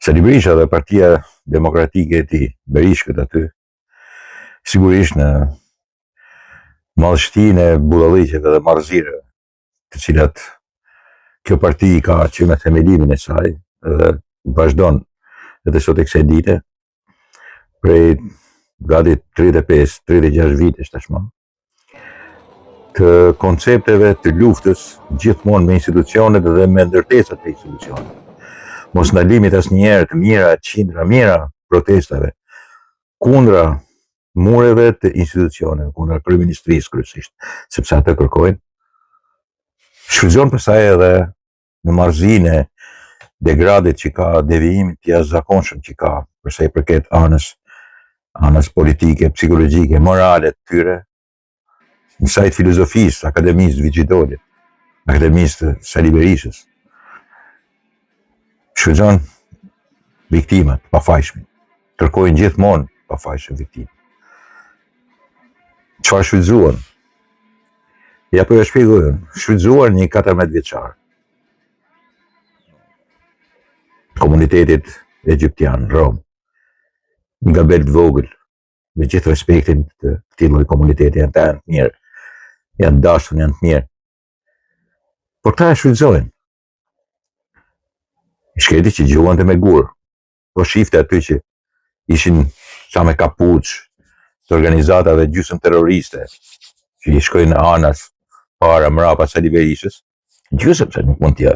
Sali Berisha dhe Partia Demokratike e tij, Berishkët aty, sigurisht në madhështinë e budalliqeve dhe marrëzireve, të cilat kjo parti ka që me themelimin e saj dhe vazhdon edhe sot e kësaj dite, prej gati 35-36 vitesh tashmë, të koncepteve të luftës gjithmonë me institucionet dhe me ndërtesat të institucionet. Mos ndalimit asnjëherë të mira, qindra mira protestave kundra mureve të institucioneve, kundra kryeministrisë kryesisht, sepse ata kërkojnë, shfrytëzon pastaj edhe në marrëzinë e degradit që ka, devijimit të jashtëzakonshëm që ka për sa i përket anës politike, psikologjike, morale të tyre, në sajt filozofisë, akademisë Vigjidolit, akademisë të Sali Berishës, shfrytëzon viktimat, pafajshmin, kërkojnë gjithmonë pafajshëm viktimat. Çfarë shfrytëzuan? Ja po ja shpjegoj, shfrytëzuar një 14 vjeçar. Komunitetit egjiptian, Rom, nga belt vogël, me gjithë respektin të këtij lloji komuniteti, janë të mirë, janë dashur, janë të mirë. Por këta e shfrytëzojnë. I shkreti që gjuante me gur, po shifte aty që ishin sa me kapuç të organizatave gjysmë terroriste, që i shkojnë në anas para mrapa Sali Berishës, gjysmë se nuk mund t'ja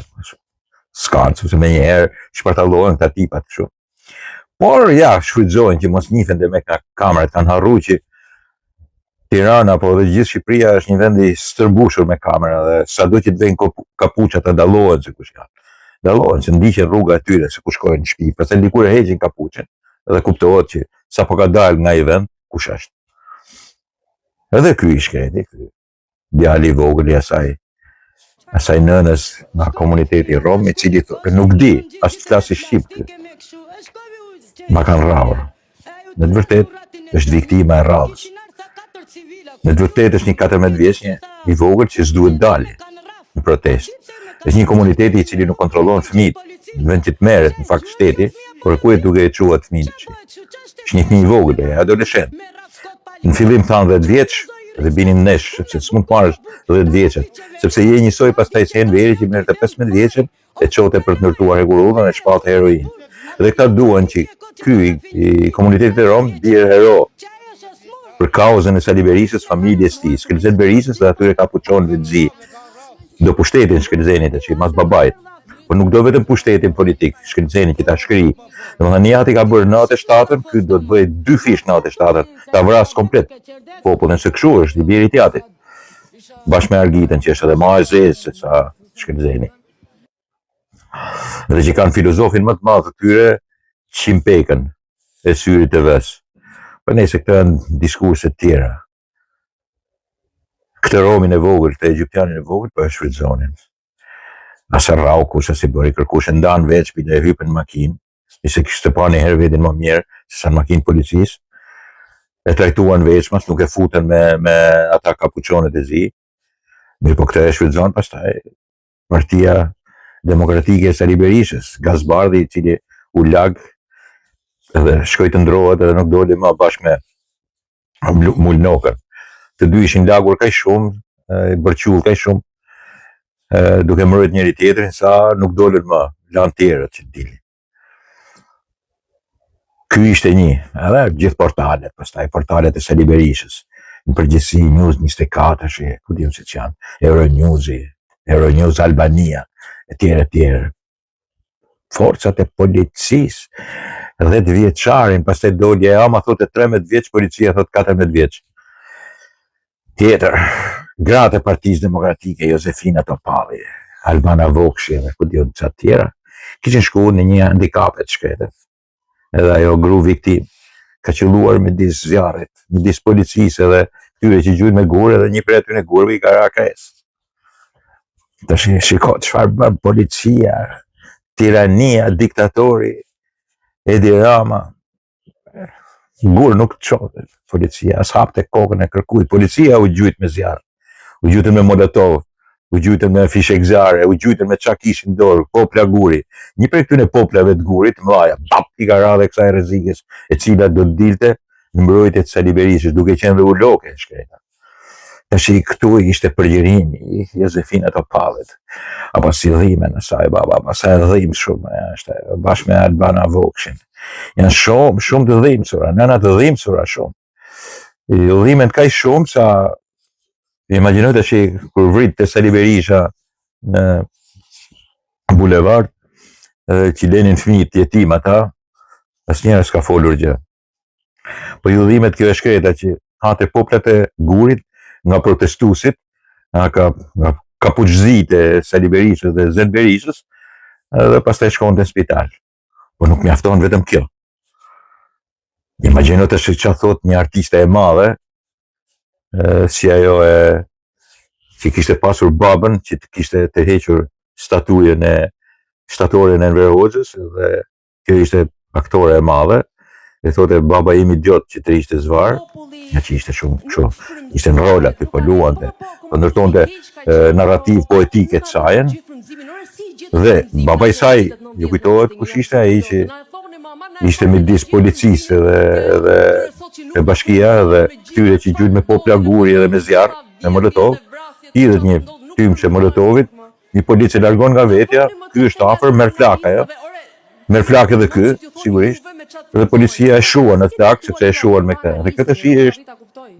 s'kanë, sepse me njëherë shpartallohen këta tipat kështu. Por ja, shfrytëzojnë që mos njihen dhe me kamerat, kanë harru që Tirana apo dhe gjithë Shqipëria është një vend i stërmbushur me kamera dhe sado që të vejnë kapuçat të dallohen se kush janë. Dallohen, se ndiqen rruga e tyre se ku shkojnë në shtëpi, pastaj dikur e heqin kapuçën dhe kuptohet që sa po ka dalë nga i vend, kush është. Edhe ky i shkreti, djali i vogël i asaj nënës nga komuniteti rom, i cili nuk di as të flasë shqip ky. Ma kanë rrahur. Në të vërtetë është viktima e rradhës. Në të vërtetë është një 14 vjeçnjë i vogël që s'duhet dalë në protestë. Është një komuniteti i cili nuk kontrollon fëmijët, në vend që të merret në fakt shteti, por ku e duke e çuar fëmijët. Është një fëmijë i vogël, adoleshent. Në fillim thanë 10 vjeç dhe binin nesh, sepse s'mund të marrësh 10 vjeçet, sepse je njësoj pastaj se veri që merrte 15 vjeçën e çote për të ndërtuar hekurudhën e shpatë heroin. Dhe këta duan që ky i komunitetit e Rom bie hero për kauzën e Sali Berishës, familjes tij, Shkelzet Berishës dhe atyre kapuçonëve të zi. Do pushtetin Shkelzenit që mas babait. Por nuk do vetëm pushtetin politik, Shkelzeni që ta shkri. Domethënë Niati ka bërë 97-ën, ky do të bëjë 2 fish 97-ën, ta vras komplet popullin, se kështu është i biri i Niatit. Bashkë me Argitën që është edhe më e zezë se sa Shkelzeni. Dhe që kanë filozofin më të madh të tyre, Qimpekën e syrit të ves. Për nëse këto janë diskurse të tjera. Këtë Romin e vogël, këtë Egjiptianin e vogël, po e shfrytëzonin. Asa rrau kush as i bëri kërkush e ndan veç bile e hypën në makinë, nëse kishte pa një herë vetin më mirë se sa në makinë policisë, e trajtuan veçmas, nuk e futen me ata kapuçonet e zi. Mirë po këtë e shfrytëzon pastaj Partia Demokratike e Sali Berishës, Gazbardhi i cili u lag edhe shkoi të ndrohet edhe nuk doli më bashkë me Mulnokën. Të dy ishin lagur kaq shumë, bërqull kaq shumë, duke mbrojtur njëri tjetrin sa nuk dolën më, lanë tjerët që dilin. Ky ishte një, edhe gjithë portalet, pastaj portalet e Sali Berishës, në përgjithësi News 24, ku diun se ç'janë, Euronews Albania, etj. Forcat e policisë, 10 vjeçarin, pastaj doli ama thotë 13 vjeç, policia thotë 14 vjeç. Tjetër, gratë e Partisë Demokratike, Josefina Topalli, Albana Vokshi dhe ku diun ca tjera, kishin shkuar në një handikapet shkretet. Edhe ajo gru viktim ka qelluar midis zjarrit, midis policisë edhe tyre që gjujnë me gur, edhe një prej atyre gurëve i ka rakes. Tash shiko çfarë bën policia, tirania, diktatori, Edi Rama. Gur nuk çohet policia, as hapte kokën e kërkuit. Policia u gjujt me zjarr, u gjujt me molotov, u gjujtën me fishe gzare, u gjujtën me qa kishin dorë, popla Guri. Një prej këtyne poplave të Gurit, mëdhaja, i ka radhe kësaj rrezikës, e cila do të dilte në mbrojtje të Sali Berishës, duke qenë dhe uloke shkreta. Tash këtu ishte përgjërimi i Jozefina Topallit, apo sillime në saj baba, sa e dhimbë shumë, është bashkë me Albana Vokshin. Janë shumë të dhimbësura, nëna të dhimbësura shumë. Dhimbën kaq shumë sa imagjinoj tash kur vrit te Sali Berisha në bulevard, që lenin fëmijët jetim ata, asnjëherë s'ka folur gjë. Po ju dhimbet kjo e shkreta që hante poplat e Gurit nga protestuesit, nga kapuçzit e Sali Berishës dhe Zen Berishës, dhe pastaj shkonte në spital. Po nuk mjafton vetëm kjo. Imagjino tash çfarë thot një artiste e madhe, si ajo që kishte pasur babën, që kishte tërhequr staturen e Enver Hoxhës, dhe kjo ishte aktore e madhe, e thote baba im idiot që të ishte zvar, nga që ishte shumë, ishte në rola të luante, po ndërtonte narrativ poetike të sajen, dhe baba i saj, ju kujtohet kush ishte ai që ishte midis policisë dhe bashkia dhe këtyre që gjujnë me popla Guri edhe me zjarr, me Molotov, hidhet një tymçe Molotovit, një polic e largon nga vetja, ky është afër, merr flak ajo. Merr flak edhe ky, sigurisht, dhe policia e shuan atë flak sepse e shuan me këtë. Dhe këtë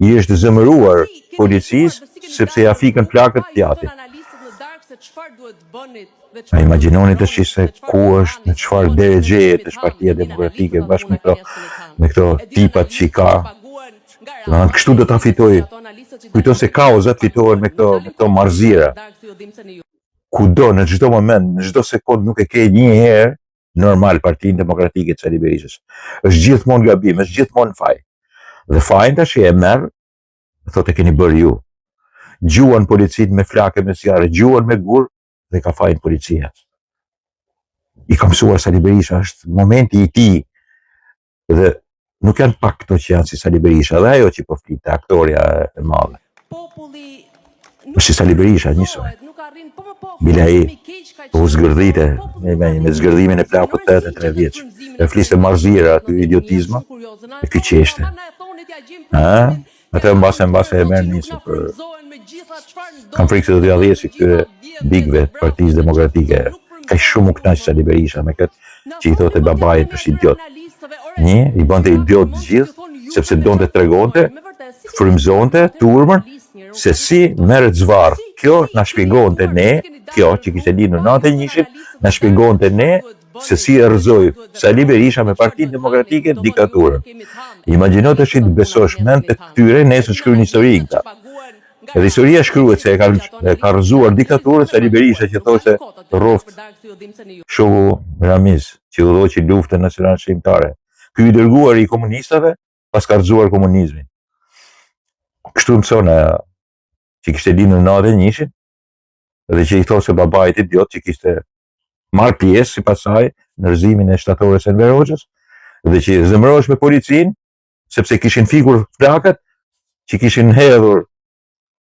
i është zëmëruar policisë sepse ja fikën flakët pjatit. A imagjinoni tash se ku është, në çfarë deregjeje të Partia Demokratike bashkë me këto tipat që ka. Kështu do ta fitoj. Kujton se kauzat fitohen me këto marrëzira. Kudo, në çdo moment, në çdo sekond nuk e ke një herë normal Partinë Demokratike të Sali Berishës. Është gjithmonë gabim, është gjithmonë faj. Dhe fajin tash e merr, thotë keni bërë ju. Gjuan policit me flake me zjarre, gjuan me gur dhe ka fajin policia. I ka mësuar Sali Berisha, është momenti i tij. Dhe nuk janë pak këto që janë si Sali Berisha, dhe ajo që po flitë, aktoria e madhe. Është si Sali Berisha njësoj. Bile ai po zgërdhite me zgërdhimin e plakut 83 vjeç. E fliste marrëzira, aty idiotizma, e ky qeshte. Atë mbase e merr nisë për kam frikë se do t'ja dhjesi këtyre bigve të Partisë Demokratike. Ka shumë u knaq Sali Berisha me këtë që i thote babait është idiot. I bënte idiot gjithë, sepse donte tregonte, frymëzonte turmën, se si merret zvarr. Kjo na shpjegonte ne, kjo që kishte lindur në 91-shin, na shpjegonte ne se si e rrëzoi Sali Berisha me Partinë Demokratike diktaturën. Imagjino tash të besosh mend të këtyre, nesër shkruajnë histori këta. Edhe historia shkruhet se e ka rrëzuar diktaturën Sali Berisha, që thoshte rroft shoku Ramiz, që udhëhoqi luftën nacionale shqiptare. Ky i dërguar i komunistave pas ka rrëzuar komunizmin. Kështu mëson që kishte lindur në 91-shin, dhe që i thosë se babait idiot që kishte marrë pjesë sipas saj në rrëzimin e shtatores Enver Hoxhës, dhe që zemërohesh me policinë sepse kishin fikur flakët që kishin hedhur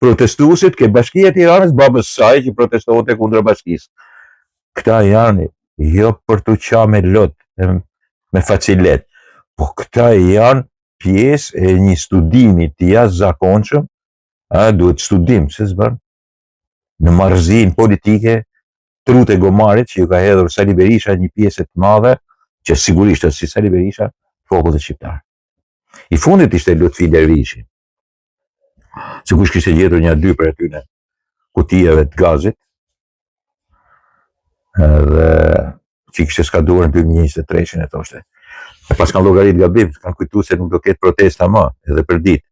protestuesit ke Bashkia e Tiranës, babës saj që protestonte kundër bashkisë. Këta janë jo për të qa me lot, me facilet, po këta janë pjesë e një studimi të jashtëzakonshëm, duhet studim, se s'bën, në marrëzinë politike, trut e gomarit që ju ka hedhur Sali Berisha një pjesë të madhe, që sigurisht është si Sali Berisha, popullit shqiptar. I fundit ishte Lutfi Dervishi. Se kush kishte gjetur një 2 për atyne kutijave të gazit, dhe që kishte skaduar në 2023-shin e thoshte. E pas kanë llogarit gabim, kanë kujtuar se nuk do ketë protesta më, edhe për ditë.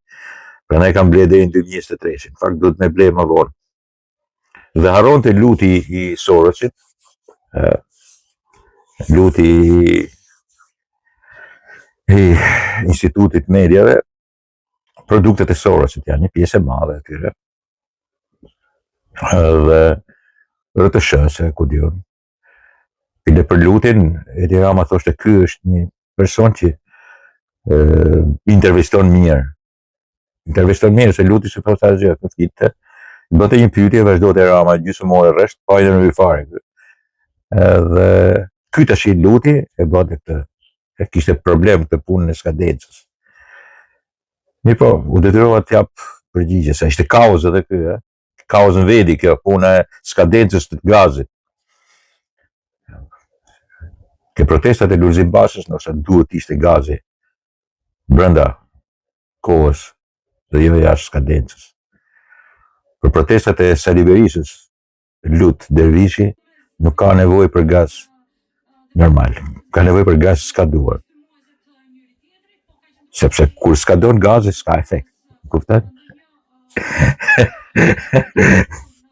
Prandaj kanë ble deri në 2023-shin. Fakt duhet me ble më vonë. Dhe harronte luti i Sorosit, luti i Institutit Mediave, produktet e Sorosit janë një pjesë e madhe atyre. Dhe RTS, ku diun. Pile për lutin, Edi Rama thoshte ky është një person që interviston mirë. Interviston mirë, se luti se thoshte asgjë, flitte, bëte një pyetje, vazhdo të Rama gjysmore rresht, pa i në fare. Edhe ky tash i luti e bëte këtë. E kishte problem këtë punën e skadencës. Mirë po, u detyrova të jap përgjigje, se ishte kaos edhe ky, kaos në vedi kjo, puna e skadencës të gazit. Ke protestat e Lulzim Bashës, nëse duhet ishte gazi brenda kohës dhe jo jashtë skadencës. Për protestat e Sali Berisës, Lut Dervishi nuk ka nevojë për gaz normal, ka nevojë për gaz skaduar. Sepse kur skadon gazi s'ka efekt. Kupton?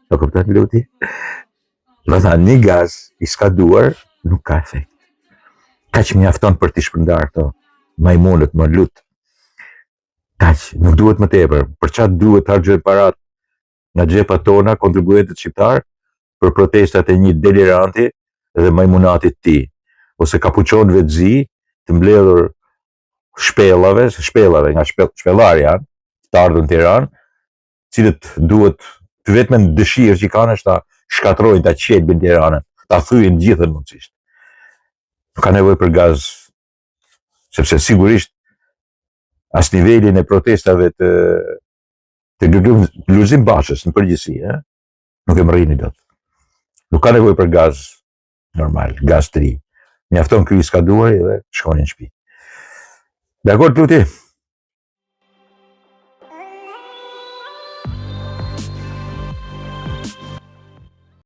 Do kupton Luti? Do të thënë një gaz i skaduar nuk ka efekt. Kaq mjafton për t'i shpërndar këto majmunët më lut. Kaq, nuk duhet më tepër. Për çfarë duhet harxojmë parat nga xhepat tona kontribuentët shqiptar për protestat e një deliranti dhe majmunatit të tij, ose kapuçonëve të zi të mbledhur shpellave nga shpellari janë, të ardhur në Tiranë, cilët duhet të vetëm dëshirë që kanë është ta shkatrojnë, ta qelbin Tiranën, ta thyejnë gjithën mundësisht. Nuk ka nevojë për gaz, sepse sigurisht as nivelin e protestave të Lulzim Bashës në përgjithësi, nuk e mërrini dot. Nuk ka nevojë për gaz normal, gaz të ri. Mjafton ky i skaduar dhe shkonin në shtëpi. Dakor Luti?